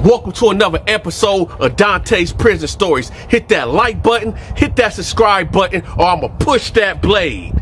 Welcome to another episode of Dante's Prison Stories. Hit that like button, hit that subscribe button, or I'ma push that blade.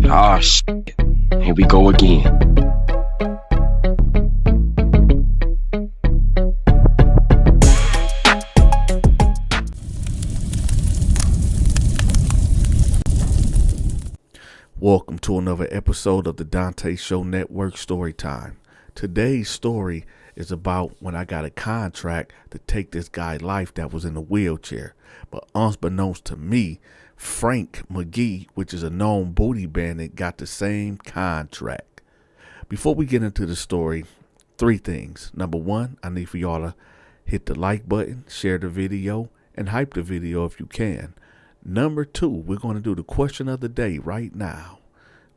Ah, shit. Here we go again. Welcome to another episode of the Donta Show Network Storytime. Today's story is about when I got a contract to take this guy's life that was in a wheelchair. But unbeknownst to me, Frank McGee, which is a known booty bandit, got the same contract. Before we get into the story, three things. Number one, I need for y'all to hit the like button, share the video, and hype the video if you can. Number two, we're going to do the question of the day right now.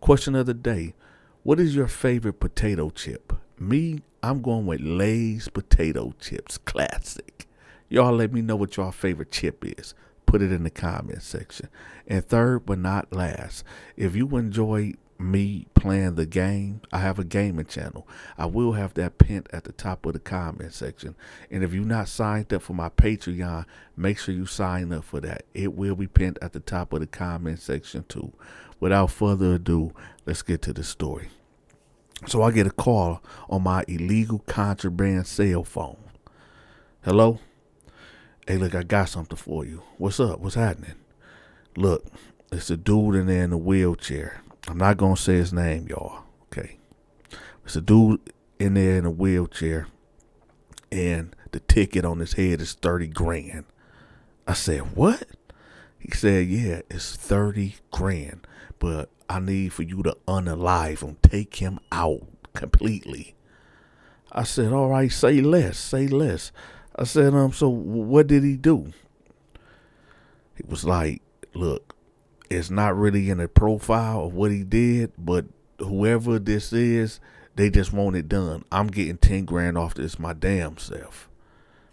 Question of the day, what is your favorite potato chip? Me, I'm going with Lay's potato chips, classic. Y'all let me know what your favorite chip is. Put it in the comment section. And third but not last, if you enjoy me playing the game, I have a gaming channel. I will have that pinned at the top of the comment section. And if you're not signed up for my Patreon, make sure you sign up for that. It will be pinned at the top of the comment section too. Without further ado, let's get to the story. So I get a call on my illegal contraband cell phone. Hello? Hey, look, I got something for you. What's up? What's happening? Look, it's a dude in there in a wheelchair. I'm not going to say his name, y'all. Okay. It's a dude in there in a wheelchair, and the ticket on his head is 30 grand. I said, what? He said, yeah, it's 30 grand, but I need for you to unalive him, take him out completely. I said, all right, say less, say less. I said, so what did he do? He was like, look, it's not really in a profile of what he did, but whoever this is, they just want it done. I'm getting 10 grand off this my damn self.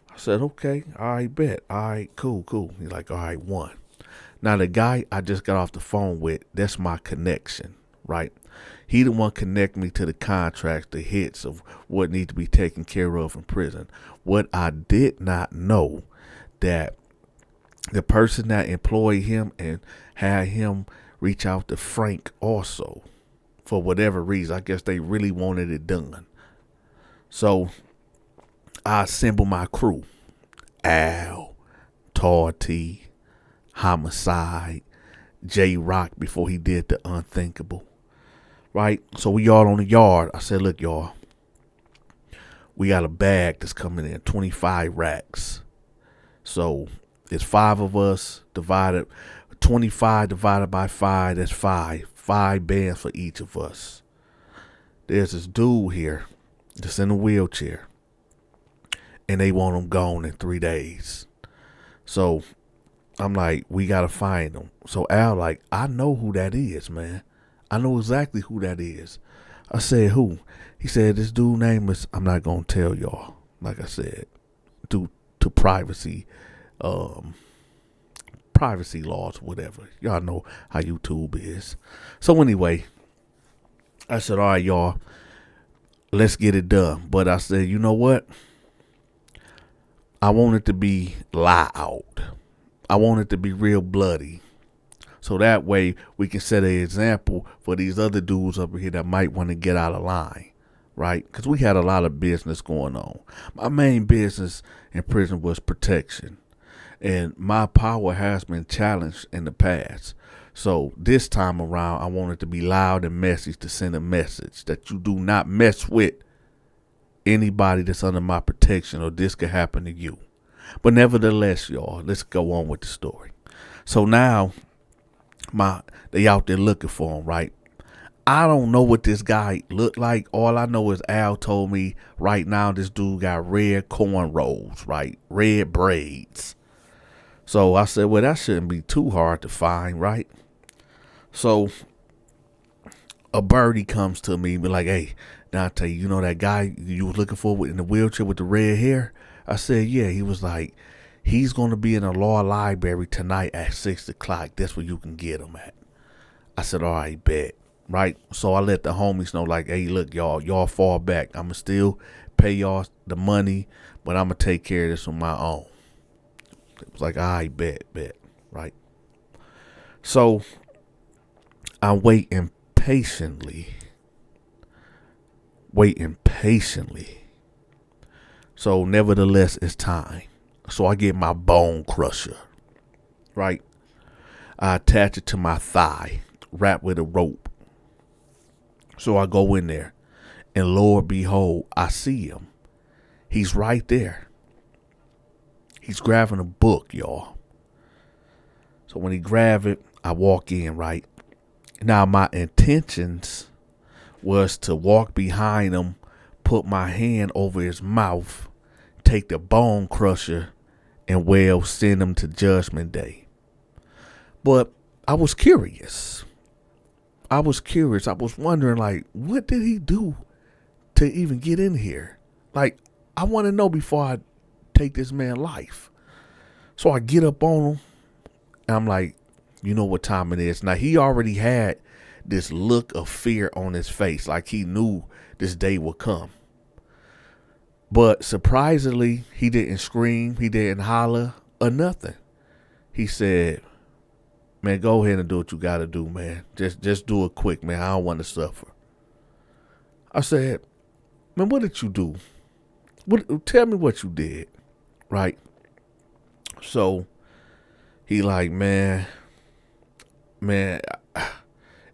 I said, okay, all right, bet. All right, cool. He's like, all right, one. Now, the guy I just got off the phone with, that's my connection, right? He the one connect me to the contracts, the hits of what needs to be taken care of in prison. What I did not know, that the person that employed him and had him reach out to Frank also, for whatever reason. I guess they really wanted it done. So I assembled my crew. Al, Torty, Homicide, J-Rock before he did the unthinkable. Right? So we all on the yard. I said, look, y'all, we got a bag that's coming in, 25 racks. So it's 5 of us divided, 25 divided by 5, that's 5. 5 bands for each of us. There's this dude here that's in a wheelchair, and they want him gone in 3 days. So I'm like, we got to find him. So Al like, I know who that is, man. I know exactly who that is. I said, who? He said, this dude name is, I'm not going to tell y'all, like I said, due to privacy laws, whatever. Y'all know how YouTube is. So anyway, I said, all right, y'all, let's get it done. But I said, you know what? I want it to be lie out. I want it to be real bloody. So that way we can set an example for these other dudes over here that might want to get out of line. Right? Because we had a lot of business going on. My main business in prison was protection. And my power has been challenged in the past. So this time around, I want it to be loud and messy to send a message that you do not mess with anybody that's under my protection, or this could happen to you. But nevertheless, y'all, let's go on with the story. So now they out there looking for him, right? I don't know what this guy looked like. All I know is Al told me right now this dude got red cornrows, right? Red braids. So I said, well, that shouldn't be too hard to find, right? So a birdie comes to me and be like, hey, now I tell you, you know that guy you was looking for in the wheelchair with the red hair? I said, yeah. He was like, he's going to be in a law library tonight at 6 o'clock. That's where you can get him at. I said, all right, bet. Right? So I let the homies know, like, hey, look, y'all fall back. I'ma still pay y'all the money, but I'ma take care of this on my own. It was like, all right, bet. Right? So I'm waiting patiently. So nevertheless, it's time. So I get my bone crusher. Right? I attach it to my thigh, wrapped with a rope. So I go in there, and Lord behold, I see him. He's right there. He's grabbing a book, y'all. So when he grab it, I walk in, right? Now my intentions was to walk behind him, put my hand over his mouth, take the bone crusher, and send him to Judgment Day. But I was curious. I was wondering, like, what did he do to even get in here? Like, I want to know before I take this man's life. So I get up on him, and I'm like, you know what time it is. Now, he already had this look of fear on his face, like he knew this day would come. But surprisingly, he didn't scream, he didn't holler, or nothing. He said, man, go ahead and do what you got to do, man. Just do it quick, man. I don't want to suffer. I said, man, what did you do? Tell me what you did, right? So he like, man.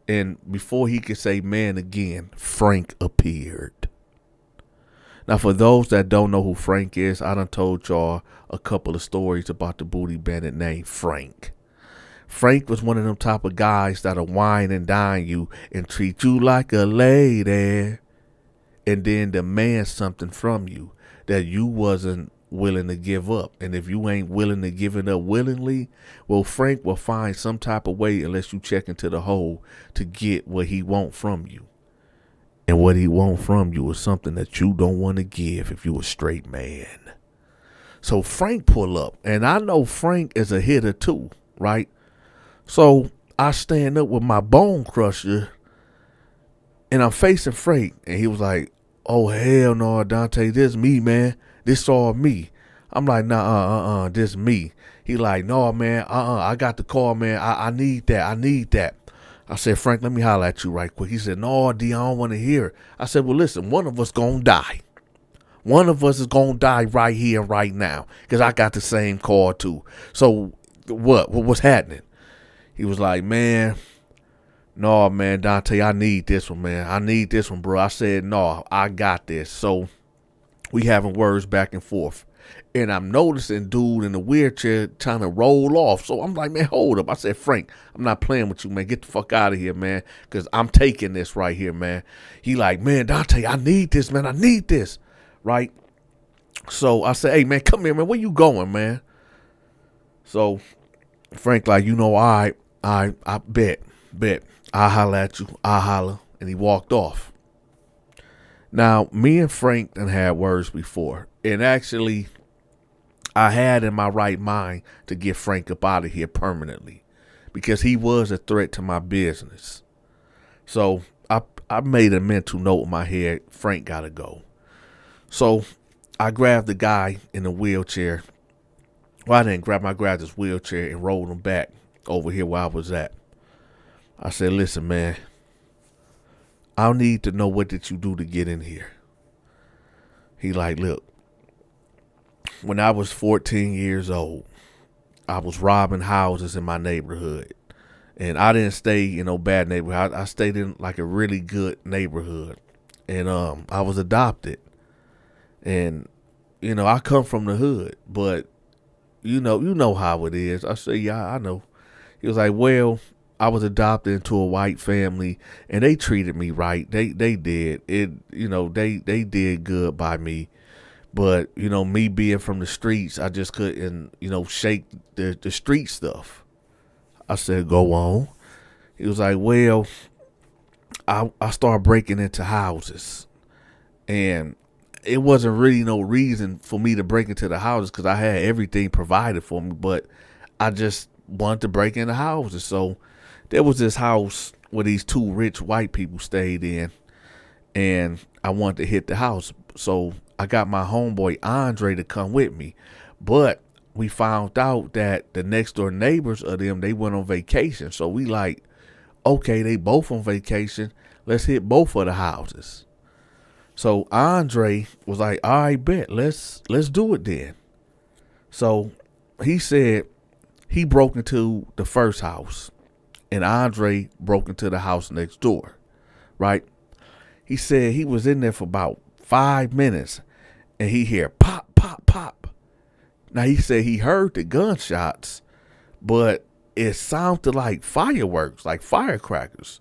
And before he could say man again, Frank appeared. Now, for those that don't know who Frank is, I done told y'all a couple of stories about the booty bandit named Frank. Frank was one of them type of guys that'll wine and dine you and treat you like a lady and then demand something from you that you wasn't willing to give up. And if you ain't willing to give it up willingly, well, Frank will find some type of way, unless you check into the hole, to get what he want from you. And what he want from you is something that you don't want to give if you a straight man. So Frank pull up, and I know Frank is a hitter too, right? So I stand up with my bone crusher, and I'm facing Frank, and he was like, oh, hell no, Dante, this me, man. This all me. I'm like, nah, this me. He like, no, man, I got the call, man. I need that. I said, Frank, let me holler at you right quick. He said, no, D, I don't want to hear it. I said, well, listen, one of us gonna die. One of us is gonna die right here, right now, because I got the same call too. So what's happening? He was like, man, no, man, Dante, I need this one, man. I need this one, bro. I said, no, I got this. So we having words back and forth. And I'm noticing dude in the wheelchair trying to roll off. So I'm like, man, hold up. I said, Frank, I'm not playing with you, man. Get the fuck out of here, man, because I'm taking this right here, man. He like, man, Dante, I need this, man. I need this, right? So I said, hey, man, come here, man. Where you going, man? So Frank like, you know, I bet. I'll holler at you. I'll holler. And he walked off. Now, me and Frank done had words before. And actually, I had in my right mind to get Frank up out of here permanently, because he was a threat to my business. So I made a mental note in my head, Frank got to go. So I grabbed the guy in the wheelchair. Well, I didn't grab him. I grabbed his wheelchair and rolled him back over here where I was at. I said, listen, man, I need to know, what did you do to get in here? He like, look, when I was 14 years old, I was robbing houses in my neighborhood. And I didn't stay in no bad neighborhood. I stayed in like a really good neighborhood. And I was adopted. And, you know, I come from the hood, but you know how it is. I said, yeah, I know. He was like, well, I was adopted into a white family and they treated me right. They did. They did good by me. But, you know, me being from the streets, I just couldn't, shake the street stuff. I said, go on. He was like, well, I started breaking into houses. And it wasn't really no reason for me to break into the houses because I had everything provided for me. But I just wanted to break into houses. So there was this house where these two rich white people stayed in, and I wanted to hit the house. So I got my homeboy Andre to come with me. But we found out that the next door neighbors of them, they went on vacation. So we like, okay, they both on vacation. Let's hit both of the houses. So Andre was like, all right, bet, let's do it then. So he said he broke into the first house and Andre broke into the house next door, right? He said he was in there for about 5 minutes and he hear pop, pop, pop. Now he said he heard the gunshots, but it sounded like fireworks, like firecrackers.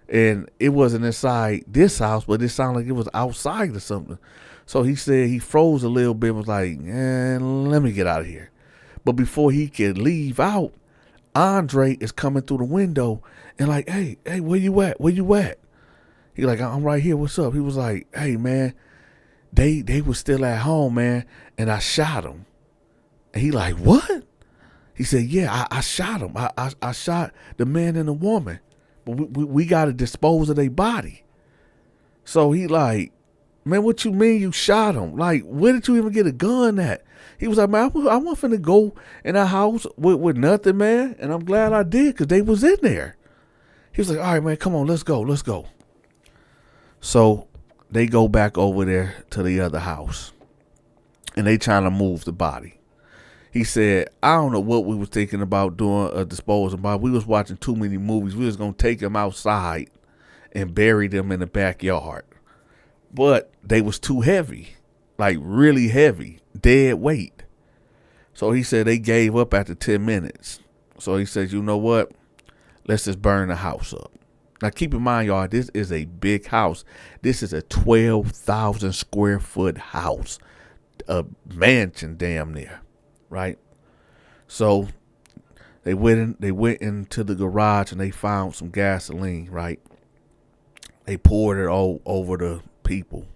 And it wasn't inside this house, but it sounded like it was outside or something. So he said he froze a little bit, was like, let me get out of here. But before he could leave out, Andre is coming through the window and like, hey, where you at? Where you at? He like, I'm right here. What's up? He was like, hey, man, they was still at home, man, and I shot them. And he like, what? He said, yeah, I shot them. I shot the man and the woman. But we got to dispose of their body. So he like, man, what you mean you shot him? Like, where did you even get a gun at? He was like, man, I wasn't finna go in a house with nothing, man. And I'm glad I did because they was in there. He was like, all right, man, come on, let's go. So they go back over there to the other house. And they trying to move the body. He said, I don't know what we was thinking about doing a disposal body. We was watching too many movies. We was going to take them outside and bury them in the backyard. But they was too heavy, like really heavy, dead weight. So he said they gave up after 10 minutes. So he says, you know what? Let's just burn the house up. Now keep in mind, y'all, this is a big house. This is a 12,000 square foot house, a mansion damn near. Right, so they went into the garage and they found some gasoline. Right, they poured it all over the people,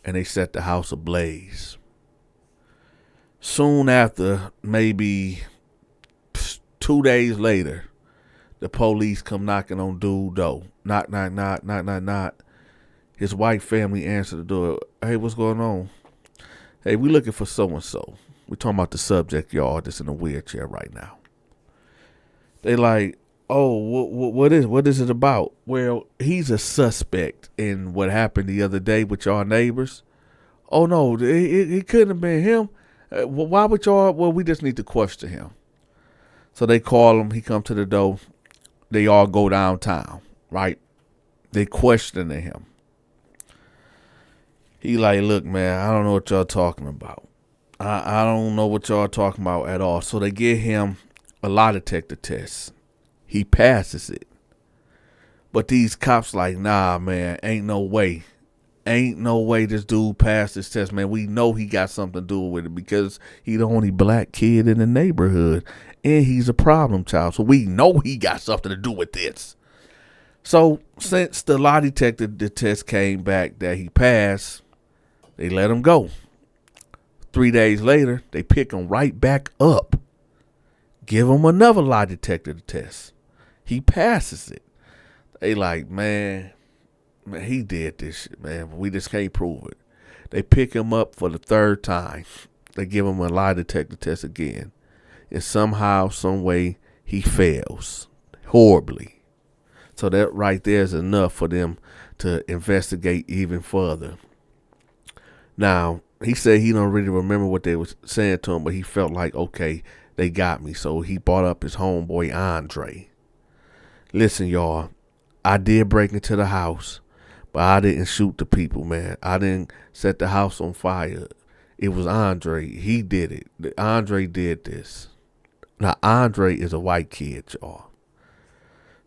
and they set the house ablaze. Soon after, maybe 2 days later, the police come knocking on dude's door. Knock, knock, knock, knock, knock, knock. His white family answered the door. Hey, what's going on? Hey, we looking for so and so. We're talking about the subject, y'all, that's in a wheelchair right now. They like, oh, what is it about? Well, he's a suspect in what happened the other day with y'all neighbors. Oh, no, it couldn't have been him. Why would y'all? Well, we just need to question him. So they call him. He come to the door. They all go downtown, right? They questioning him. He like, look, man, I don't know what y'all talking about. I don't know what y'all talking about at all. So they give him a lie detector test. He passes it. But these cops like, nah, man, ain't no way. Ain't no way this dude passed this test, man. We know he got something to do with it because he's the only black kid in the neighborhood. And he's a problem child. So we know he got something to do with this. So since the lie detector the test came back that he passed, they let him go. 3 days later, they pick him right back up. Give him another lie detector test. He passes it. They like, man, he did this shit, man. We just can't prove it. They pick him up for the third time. They give him a lie detector test again. And somehow, some way, he fails horribly. So that right there is enough for them to investigate even further. Now, he said he don't really remember what they was saying to him, but he felt like, okay, they got me. So he brought up his homeboy, Andre. Listen, y'all, I did break into the house, but I didn't shoot the people, man. I didn't set the house on fire. It was Andre. He did it. Andre did this. Now, Andre is a white kid, y'all.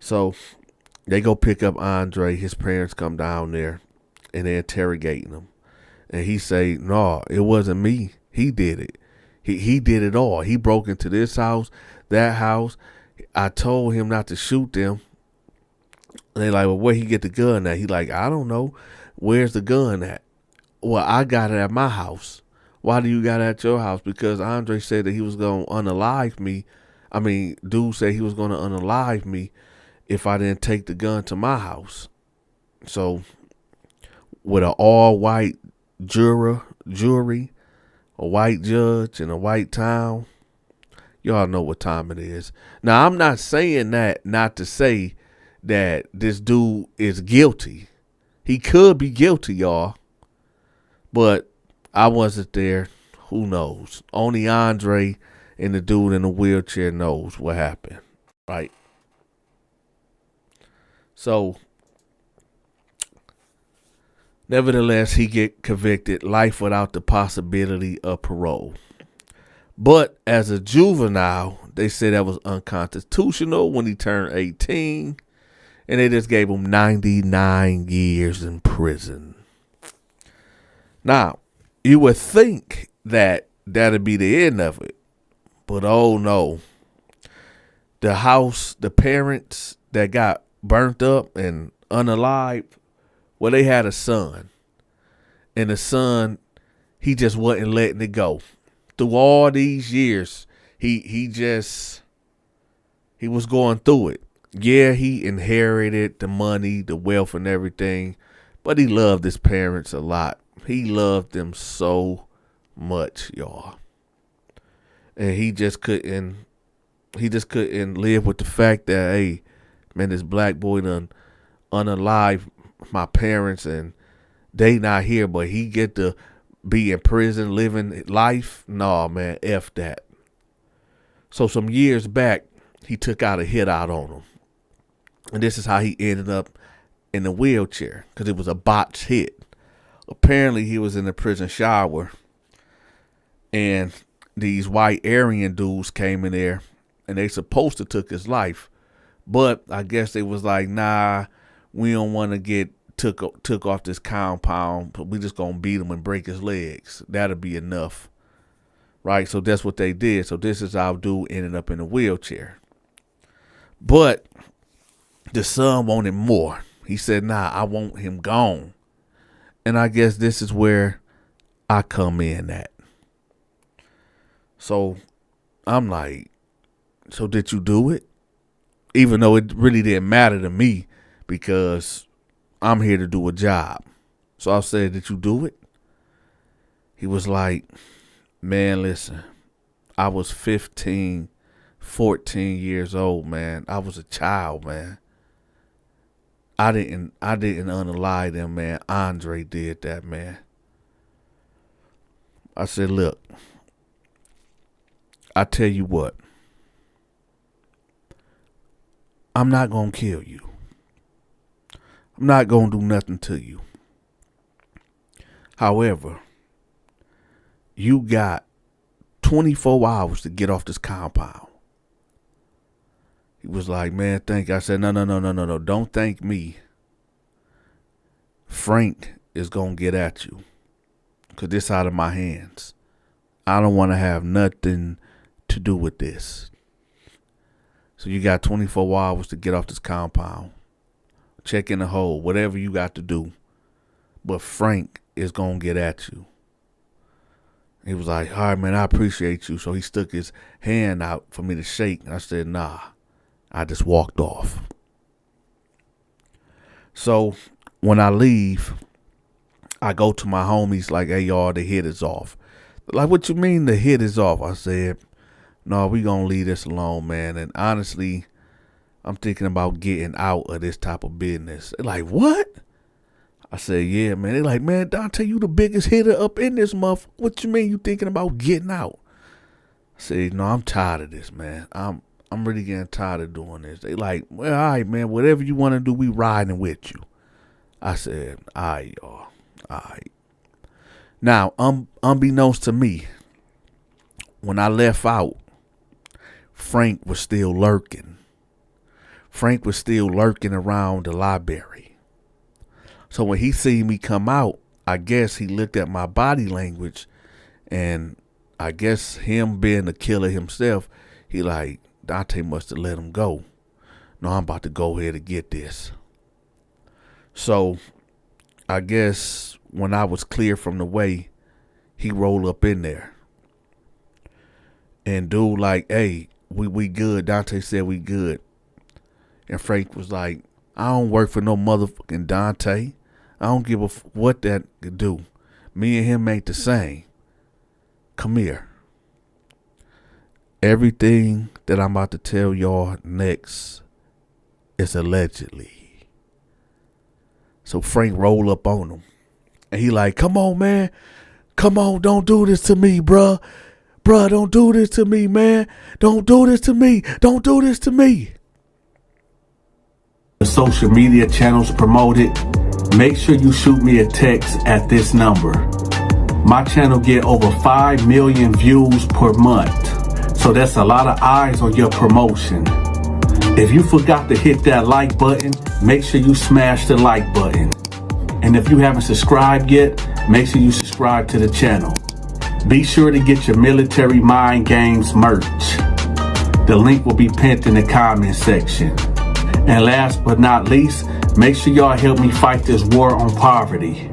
So they go pick up Andre. His parents come down there, and they're interrogating him. And he say, no, it wasn't me. He did it. He did it all. He broke into this house, that house. I told him not to shoot them. And they like, well, where he get the gun at? He like, I don't know. Where's the gun at? Well, I got it at my house. Why do you got it at your house? Because Andre said that he was going to unalive me. Dude said he was going to unalive me if I didn't take the gun to my house. So with an all white jury, a white judge, and a white town, y'all know what time it is. Now, I'm not saying that not to say that this dude is guilty. He could be guilty, y'all. But I wasn't there. Who knows? Only Andre and the dude in the wheelchair knows what happened. Right? So, nevertheless, he get convicted, life without the possibility of parole. But as a juvenile, they said that was unconstitutional when he turned 18. And they just gave him 99 years in prison. Now, you would think that that'd be the end of it. But oh no. The parents that got burnt up and unalived, well, they had a son. And the son, he just wasn't letting it go. Through all these years, he was going through it. Yeah, he inherited the money, the wealth, and everything, but he loved his parents a lot. He loved them so much, y'all. And he just couldn't live with the fact that, hey, man, this black boy done unalive my parents and they not here, but he get to be in prison living life. No, man, F that. So some years back, he took out a hit out on him. And this is how he ended up in the wheelchair, because it was a botched hit. Apparently, he was in the prison shower, and these white Aryan dudes came in there, and they supposed to took his life. But I guess they was like, nah, we don't want to get took off this compound, but we just going to beat him and break his legs. That'll be enough. Right? So that's what they did. So this is how dude ended up in a wheelchair. But the son wanted more. He said, nah, I want him gone. And I guess this is where I come in at. So I'm like, so did you do it? Even though it really didn't matter to me, because I'm here to do a job. So I said, did you do it? He was like, man, listen, I was 15, 14 years old, man. I was a child, man. I didn't unalive them, man. Andre did that, man. I said, look, I tell you what, I'm not going to kill you. I'm not going to do nothing to you. However, you got 24 hours to get off this compound. He was like, man, thank you. I said, no. Don't thank me. Frank is going to get at you, because this out of my hands. I don't want to have nothing to do with this. So you got 24 hours to get off this compound. Check in the hole, whatever you got to do. But Frank is going to get at you. He was like, all right, man, I appreciate you. So he stuck his hand out for me to shake. And I said, nah. I just walked off. So when I leave, I go to my homies like, hey, y'all, the hit is off. Like, what you mean the hit is off? I said, no, we going to leave this alone, man. And honestly, I'm thinking about getting out of this type of business. They're like, what? I said, yeah, man. They're like, man, Donta, you the biggest hitter up in this month. What you mean you thinking about getting out? I said, no, I'm tired of this, man. I'm really getting tired of doing this. They like, well, all right, man, whatever you want to do, we riding with you. I said, all right, y'all. All right. Now, unbeknownst to me, when I left out, Frank was still lurking. Frank was still lurking around the library. So when he seen me come out, I guess he looked at my body language, and I guess him being the killer himself, he like, Donta must have let him go. No, I'm about to go ahead and get this. So I guess when I was clear from the way, he rolled up in there. And dude like, hey, we good. Dante said we good. And Frank was like, I don't work for no motherfucking Dante. I don't give a what that could do. Me and him ain't the same. Come here. Everything that I'm about to tell y'all next is allegedly. So Frank roll up on him. And he like, come on, man. Come on, don't do this to me, bruh. Bruh, don't do this to me, man. Don't do this to me. Don't do this to me. The social media channels promoted. Make sure you shoot me a text at this number. My channel get over 5 million views per month. So that's a lot of eyes on your promotion. If you forgot to hit that like button, make sure you smash the like button. And if you haven't subscribed yet, make sure you subscribe to the channel. Be sure to get your Military Mind Games merch. The link will be pinned in the comment section. And last but not least, make sure y'all help me fight this war on poverty.